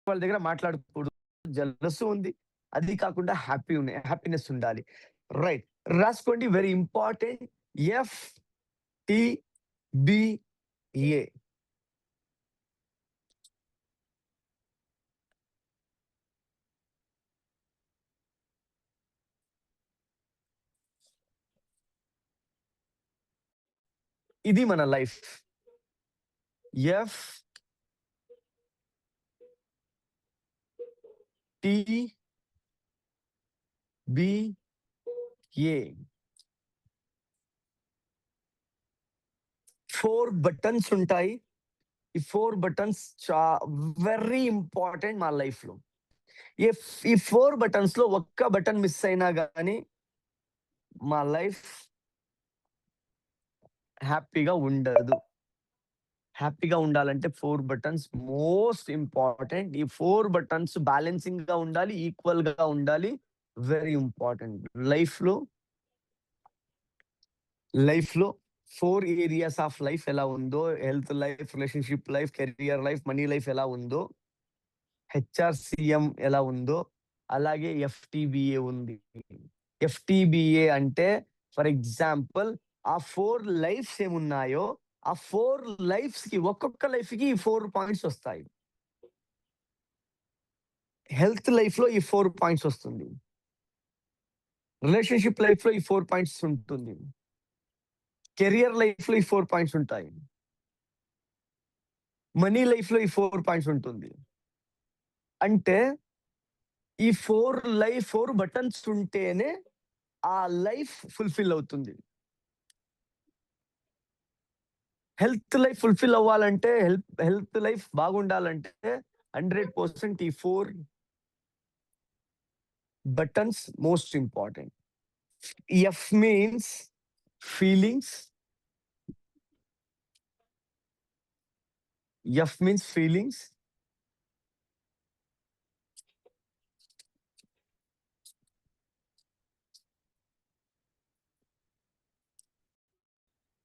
వాళ్ళ దగ్గర మాట్లాడకూడదు. జలస్ ఉంది. అది కాకుండా హ్యాపీనెస్ ఉండాలి. రైట్. రాసుకోండి, వెరీ ఇంపార్టెంట్. FTBA. ఇది మన లైఫ్. FTBA. 4 బటన్స్ ఉంటాయి. ఈ 4 బటన్స్ వెరీ ఇంపార్టెంట్ మా లైఫ్‌లో. ఈ 4 బటన్స్‌లో ఒక్క బటన్ మిస్ అయినా గాని మా లైఫ్ హ్యాపీగా ఉండదు. హ్యాపీగా ఉండాలంటే 4 బటన్స్ మోస్ట్ ఇంపార్టెంట్. ఈ 4 బటన్స్ బ్యాలెన్సింగ్‌గా ఉండాలి, ఈక్వల్‌గా ఉండాలి. Very important. లైఫ్‌లో 4 ఏరియాస్ ఆఫ్ లైఫ్ ఎలా ఉందో, health life, relationship life, career life, money life ఎలా ఉందో, హెచ్ఆర్‌సీఎం ఎలా ఉందో, అలాగే ఎఫ్‌టీబీఏ ఉంది. ఎఫ్‌టీబీఏ అంటే ఫర్ ఎగ్జాంపుల్ ఆ 4 లైఫ్స్ ఏమున్నాయో, ఆ 4 లైఫ్స్‌కి ఒక్కొక్క లైఫ్‌కి ఈ 4 పాయింట్స్ వస్తాయి. హెల్త్ లైఫ్‌లో ఈ 4 పాయింట్స్ వస్తుంది. రిలేషన్‌షిప్ లైఫ్‌లో ఈ 4 పాయింట్స్ ఉంటుంది. కెరియర్ లైఫ్‌లో ఈ 4 పాయింట్స్ ఉంటాయి. మనీ లైఫ్‌లో ఈ 4 పాయింట్స్ ఉంటుంది. అంటే ఈ 4 బటన్స్ ఉంటేనే ఆ లైఫ్ ఫుల్‌ఫిల్ అవుతుంది. హెల్త్ లైఫ్ ఫుల్‌ఫిల్ అవ్వాలంటే, హెల్త్ లైఫ్ బాగుండాలంటే 100% ఈ 4 buttons most important. F means feelings. F means feelings.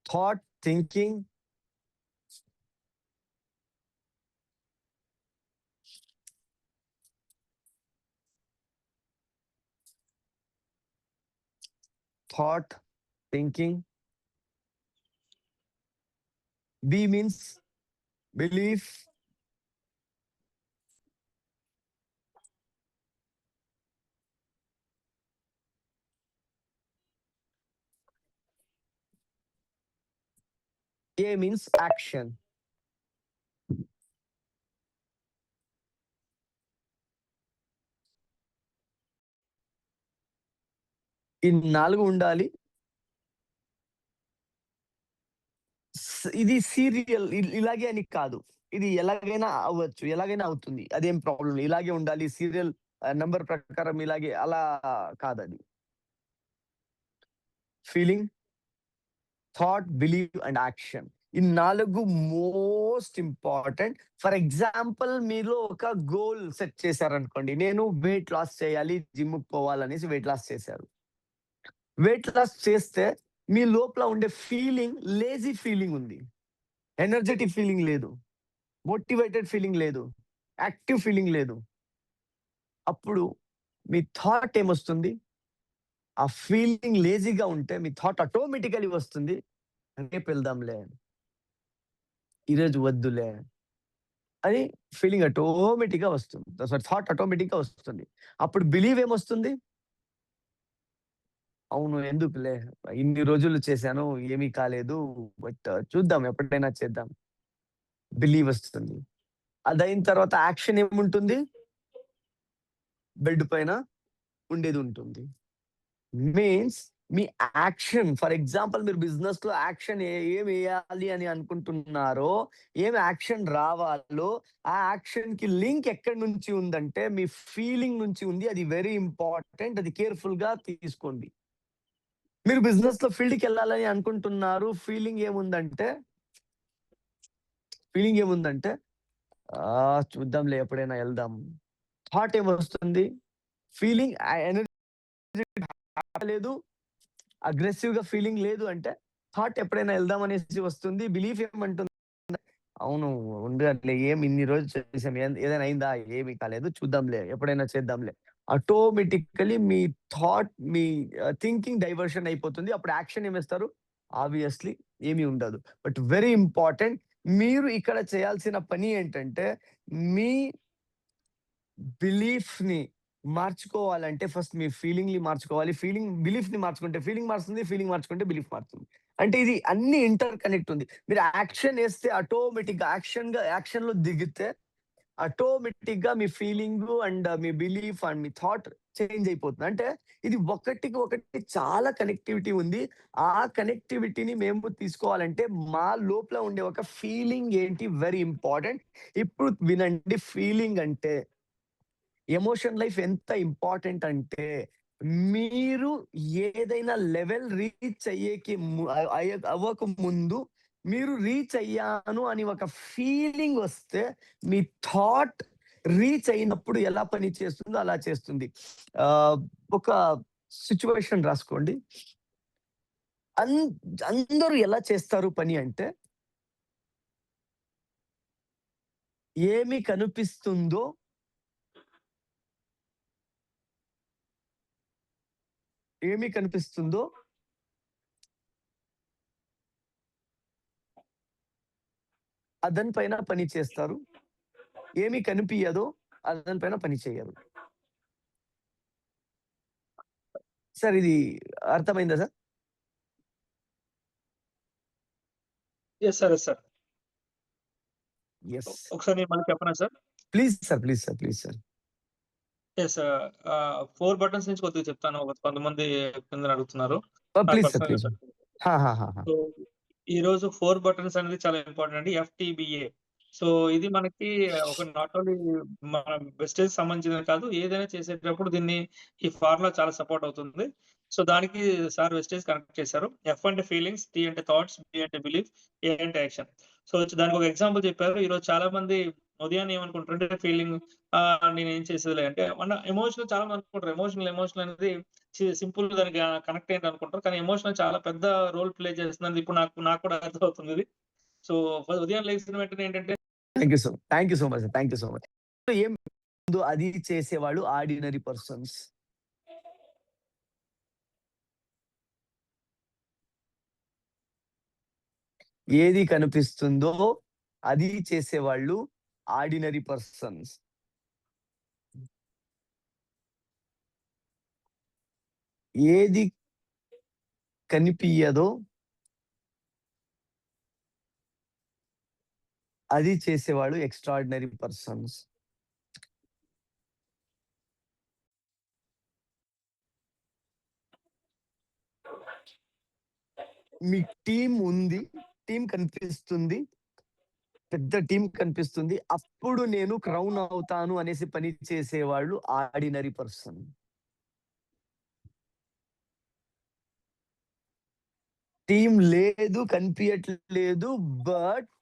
Thought, thinking. Thought, thinking. B means belief. A means action. ఈ 4 ఉండాలి. ఇది సీరియల్ ఇలాగే అని కాదు. ఇది ఎలాగైనా అవ్వచ్చు. ఎలాగైనా అవుతుంది. అదేం ప్రాబ్లమ్ లేదు. ఇలాగే ఉండాలి. సీరియల్ నంబర్ ప్రకారం ఇలాగే అలా కాదది. Feeling, thought, believe and action. ఈ 4 మోస్ట్ ఇంపార్టెంట్. ఫర్ ఎగ్జాంపుల్ మీరు ఒక గోల్ సెట్ చేశారనుకోండి. నేను వెయిట్ లాస్ చేయాలి, జిమ్‌కి పోవాలనేసి వెయిట్ లాస్ చేశారు. వెయిట్ లాస్ చేస్తే మీ లోపల ఉండే ఫీలింగ్ లేజీ ఫీలింగ్ ఉంది. ఎనర్జిటిక్ ఫీలింగ్ లేదు. మోటివేటెడ్ ఫీలింగ్ లేదు. యాక్టివ్ ఫీలింగ్ లేదు. అప్పుడు మీ థాట్ ఏమొస్తుంది? ఆ ఫీలింగ్ లేజీగా ఉంటే మీ థాట్ ఆటోమేటికల్లీ వస్తుంది. రేపెళ్దాంలే, ఈరోజు వద్దులే అని ఫీలింగ్ ఆటోమేటిక్‌గా వస్తుంది. సారీ, థాట్ ఆటోమేటిక్‌గా వస్తుంది. అప్పుడు బిలీవ్ ఏమొస్తుంది? అవును, ఎందుకులే, ఇన్ని రోజులు చేశాను, ఏమీ కాలేదు. బట్ చూద్దాం, ఎప్పుడైనా చేద్దాం. బిలీవ్ వస్తుంది. అదయిన తర్వాత యాక్షన్ ఏముంటుంది? బెడ్ పైన ఉండేది ఉంటుంది. Means me action, for example మీరు బిజినెస్‌లో యాక్షన్ ఏమెయ్యాలి అని అనుకుంటున్నారో, ఏం యాక్షన్ రావాలో, ఆ యాక్షన్‌కి లింక్ ఎక్కడి నుంచి ఉందంటే, మీ ఫీలింగ్ నుంచి ఉంది. అది వెరీ ఇంపార్టెంట్. అది కేర్‌ఫుల్‌గా తీసుకోండి. మీరు బిజినెస్‌లో ఫీల్డ్‌కెళ్ళాలని అనుకుంటున్నారు. ఫీలింగ్ ఏముందంటే, చూద్దాంలే, ఎప్పుడైనా ఎళ్దాం. థాట్ ఏమొస్తుంది? ఫీలింగ్ ఎనర్జీ లేదు. అగ్రెసివ్‌గా ఫీలింగ్ లేదు అంటే, థాట్ ఎప్పుడైనా ఎళ్దాం అనేసి వస్తుంది. బిలీఫ్ ఏమంటుంది? అవును. ఉండదులే. ఏమి ఇన్ని రోజులు చేసాం. ఏదైనా అయిందా? ఏమి కాలేదు. చూద్దాంలే. ఎప్పుడైనా చేద్దాంలే. ఆటోమేటికల్లీ మీ థాట్, మీ థింకింగ్ డైవర్షన్ అయిపోతుంది. అప్పుడు యాక్షన్ ఏమేస్తారు? ఆబ్వియస్‌లీ ఏమి ఉండదు. బట్ వెరీ ఇంపార్టెంట్, మీరు ఇక్కడ చేయాల్సిన పని ఏంటంటే, మీ బిలీఫ్‌ని మార్చుకోవాలంటే ఫస్ట్ మీ ఫీలింగ్‌ని మార్చుకోవాలి. బిలీఫ్‌ని మార్చుకుంటే ఫీలింగ్ మారుతుంది. ఫీలింగ్ మార్చుకుంటే బిలీఫ్ మారుతుంది. అంటే ఇది అన్ని ఇంటర్ కనెక్ట్ ఉంది. మీరు యాక్షన్ ఏస్తే ఆటోమేటిక్‌గా యాక్షన్‌లో దిగితే ఆటోమేటిక్‌గా మీ ఫీలింగు అండ్ మీ బిలీఫ్ అండ్ మీ థాట్ చేంజ్ అయిపోతుంది. అంటే ఇది ఒకటికి ఒకటి చాలా కనెక్టివిటీ ఉంది. ఆ కనెక్టివిటీని మేము తీసుకోవాలంటే మా లోపల ఉండే ఒక ఫీలింగ్ ఏంటి వెరీ ఇంపార్టెంట్. ఇప్పుడు వినండి, ఫీలింగ్ అంటే ఎమోషన్ లైఫ్ ఎంత ఇంపార్టెంట్ అంటే, మీరు ఏదైనా లెవెల్ రీచ్ అయ్యేకి అవ్వక ముందు మీరు రీచ్ అయ్యాను అని ఒక ఫీలింగ్ వస్తే, మీ థాట్ రీచ్ అయినప్పుడు ఎలా పని చేస్తుందో అలా చేస్తుంది. ఆహ్, ఒక సిట్యుయేషన్ రాసుకోండి. అన్ అందరూ ఎలా చేస్తారు పని అంటే, ఏమి కనిపిస్తుందో ఏమి కనిపిస్తుందో దాని పైన పని చేస్తారు. ఏమి కనిపియదో దాని పైన పని చెయ్యరు. సార్ ఇది అర్థమైందా sir? Yes sir. Yes sir. Yes. ఒకసారి నేను మళ్ళీ చెప్పనా sir? Please sir. Please sir. Please sir. Yes. 4 buttons నుంచి కొద్దిగా చెప్తాను. కొంతమంది కిందన అడుగుతున్నారు. నాకు ప్లీజ్ సార్. పర్సనల్‌గా ప్లీజ్. చెప్పండి. హా! హా! హా! హా! సో, ఈరోజు 4 బటన్స్ అనేది చాలా ఇంపార్టెంట్ అండి. ఎఫ్‌టిబిఏ. సో, ఇది మనకి ఒక నాట్ ఓన్లీ మన వెస్టేజ్‌కి సంబంధించిందే కాదు. ఏదైనా చేసేటప్పుడు ఈ ఫార్ములా చాలా సపోర్ట్ అవుతుంది. సో, దానికి సార్ వెస్టేజ్ కనెక్ట్ చేశారు. ఎఫ్ అంటే ఫీలింగ్స్, టి అంటే థాట్స్, బి అంటే బిలీఫ్, ఏ అంటే యాక్షన్. సో, దానికి ఒక ఎగ్జాంపుల్ చెప్పారు. ఈరోజు చాలా మంది ఉదయాన్నే ఏమనుకుంటారంటే ఫీలింగ్ నేనేం చేసేదిలే అంటే ఎమోషనల్ చాలా మంది అనుకుంటారు. ఎమోషనల్ అనేది సింపుల్ దానికి కనెక్ట్ అయ్యింది అనుకుంటారు. కానీ ఎమోషన్ చాలా పెద్ద రోల్ ప్లే చేస్తుందని ఇప్పుడు నాకు కూడా అర్థమవుతుందిది. సో, ఉదయం లెగిసిన వెంటనే ఏంటంటే thank you so much. Thank you so much. ఏం ముందు అది చేసేవాళ్ళు ఆర్డినరీ పర్సన్స్. ఏది కనిపిస్తుందో అది చేసేవాళ్ళు ఆర్డినరీ పర్సన్స్. ఏది కనిపియదో అది చేసేవాళ్ళు ఎక్స్ట్రార్డినరీ పర్సన్స్. మీకు టీమ్ ఉంది. టీమ్ కనిపిస్తుంది. పెద్ద టీమ్ కనిపిస్తుంది. అప్పుడు నేను క్రౌన్ అవుతాను అనేసి పని చేసేవాళ్ళు ఆర్డినరీ పర్సన్. టీమ్ లేదు, కనిపియట్లేదు. బట్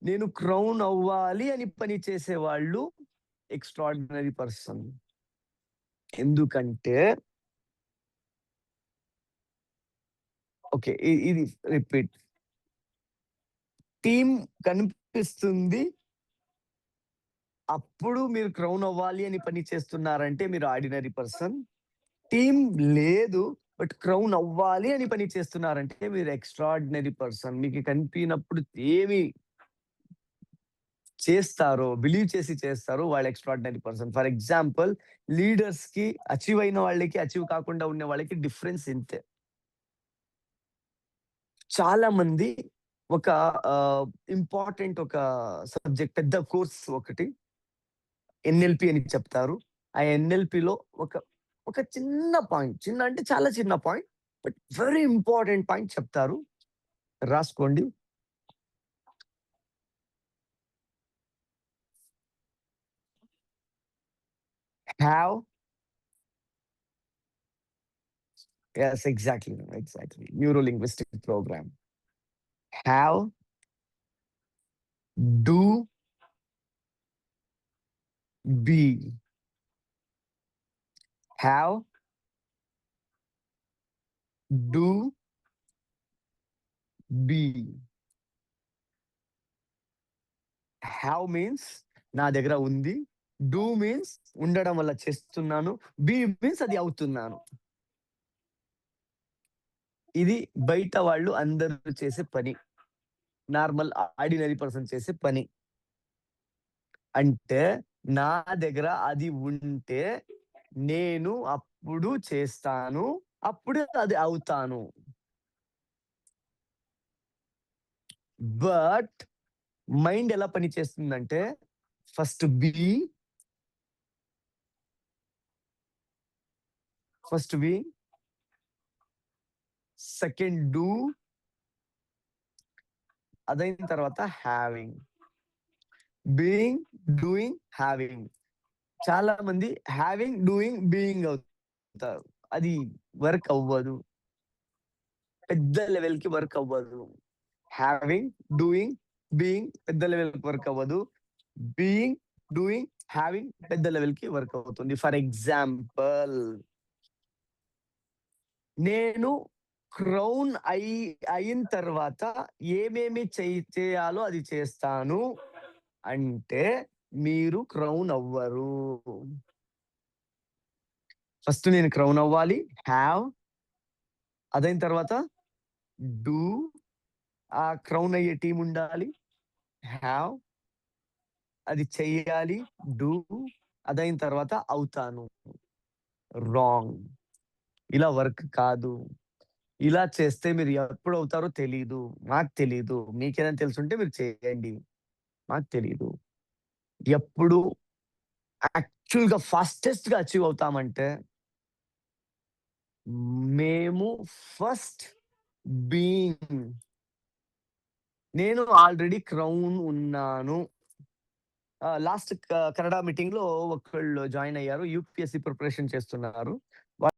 నేను క్రౌన్ అవ్వాలి అని పని చేసేవాళ్ళు ఎక్స్ట్రార్డినరీ పర్సన్. ఎందుకంటే ఓకే. ఇది రిపీట్. టీమ్ కనిపిస్తుంది. అప్పుడు మీరు క్రౌన్ అవ్వాలి అని పని చేస్తున్నారంటే మీరు ఆర్డినరీ పర్సన్. టీమ్ లేదు. బట్ క్రౌన్ అవ్వాలి అని పని చేస్తున్నారంటే మీరు ఎక్స్ట్రార్డినరీ పర్సన్. మీకు కనిపియనప్పుడు ఏమి చేస్తారో, బిలీవ్ చేసి చేస్తారో వాళ్ళు ఎక్స్ట్రార్డినరీ పర్సన్. ఫర్ ఎగ్జాంపుల్, లీడర్స్‌కి అచీవ్ అయిన వాళ్ళకి, అచీవ్ కాకుండా ఉన్న వాళ్ళకి డిఫరెన్స్ ఇంతే. చాలా మంది ఒక ఇంపార్టెంట్ ఒక సబ్జెక్ట్ పెద్ద కోర్స్ ఒకటి ఎన్ఎల్‌పి అని చెప్తారు. ఆ ఎన్ఎల్‌పిలో ఒక ఒక చిన్న పాయింట్, చిన్న అంటే చాలా చిన్న point. But very important point చెప్తారు. రాసుకోండి. Have yes, exactly. Exactly. Neuro linguistic program. Have, do, be. Have, do, be. Have means నా దగ్గర ఉంది. డూ మీన్స్ ఉండడం వల్ల చేస్తున్నాను. బీ మీన్స్ అది అవుతున్నాను. ఇది బయట వాళ్ళు అందరూ చేసే పని. నార్మల్ ఆర్డినరీ పర్సన్ చేసే పని. అంటే నా దగ్గర అది ఉంటే నేను అప్పుడు చేస్తాను. అప్పుడు అది అవుతాను. బట్ మైండ్ ఎలా పనిచేస్తుందంటే ఫస్ట్ బీ, సెకండ్ డూ, అదైన తర్వాత హ్యావింగ్. Being, doing, having. చాలా మంది హ్యావింగ్, డూయింగ్, బీయింగ్ అవుతారు. అది వర్క్ అవ్వదు. పెద్ద లెవెల్‌కి వర్క్ అవ్వదు. హ్యావింగ్, డూయింగ్, బీయింగ్ పెద్ద లెవెల్‌కి వర్క్ అవ్వదు. బీయింగ్, డూయింగ్, హ్యావింగ్ పెద్ద లెవెల్‌కి వర్క్ అవుతుంది. ఫర్ ఎగ్జాంపుల్ నేను క్రౌన్ అయిన తర్వాత ఏమేమి చేయాలో అది చేస్తాను అంటే మీరు క్రౌన్ అవ్వరు. ఫస్ట్ నేను క్రౌన్ అవ్వాలి. హ్యావ్, అదైన తర్వాత డూ, ఆ క్రౌన్ అయ్యే టీమ్ ఉండాలి. హ్యావ్, అది చెయ్యాలి. డూ, అదైన తర్వాత అవుతాను. రాంగ్. ఇలా వర్క్ కాదు. ఇలా చేస్తే మీరు ఎప్పుడు అవుతారో తెలీదు. నాకు తెలీదు. మీకేదైనా తెలుసుంటే మీరు చేయండి. నాకు తెలీదు. ఎప్పుడు యాక్చువల్‌గా ఫాస్టెస్ట్‌గా అచీవ్ అవుతామంటే మేము ఫస్ట్ బీయింగ్. నేను ఆల్రెడీ క్రౌన్ ఉన్నాను. లాస్ట్ కన్నడ మీటింగ్‌లో ఒకళ్ళు జాయిన్ అయ్యారు. యూపీఎస్‌సి ప్రిపరేషన్ చేస్తున్నారు.